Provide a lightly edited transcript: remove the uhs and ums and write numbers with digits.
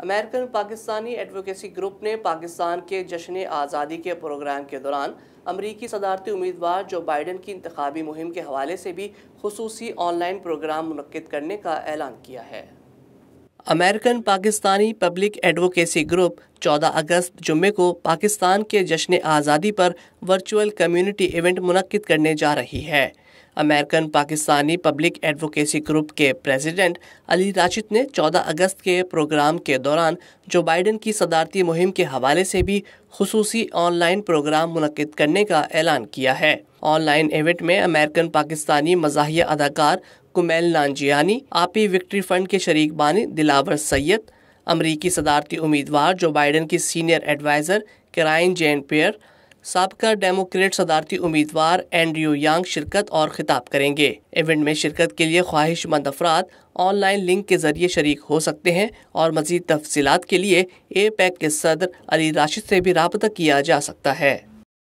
American Pakistani advocacy group نے پاکستان کے جشن آزادی کے پروگرام کے دوران امریکی صدارتی امیدوار جو بائیڈن کی انتخابی مہم کے حوالے سے بھی خصوصی آن لائن پروگرام منعقد کرنے کا اعلان کیا ہے۔ American Pakistani public advocacy group 14 اگست جمعے کو پاکستان کے جشن آزادی پر ورچوئل کمیونٹی ایونٹ منعقد کرنے جا رہی ہے۔ American Pakistani public advocacy group کے پریزیڈنٹ علی راشد نے 14 اگست کے پروگرام کے دوران جو بائیڈن کی صدارتی مہم کے حوالے سے بھی خصوصی آن لائن پروگرام منعقد کرنے کا اعلان کیا ہے۔ آن لائن ایونٹ میں امریکن پاکستانی مزاحیہ اداکار کمیل نانجیانی، آپی وکٹری فنڈ کے شریک بانی دلاور سید، امریکی صدارتی امیدوار جو بائیڈن کی سینئر ایڈوائزر کیرائن جین پیئر، سابقہ ڈیموکریٹ صدارتی امیدوار اینڈریو یانگ شرکت اور خطاب کریں گے۔ ایونٹ میں شرکت کے لیے خواہش مند افراد آن لائن لنک کے ذریعے شریک ہو سکتے ہیں اور مزید تفصیلات کے لیے اے پیک کے صدر علی راشد سے بھی رابطہ کیا جا سکتا ہے۔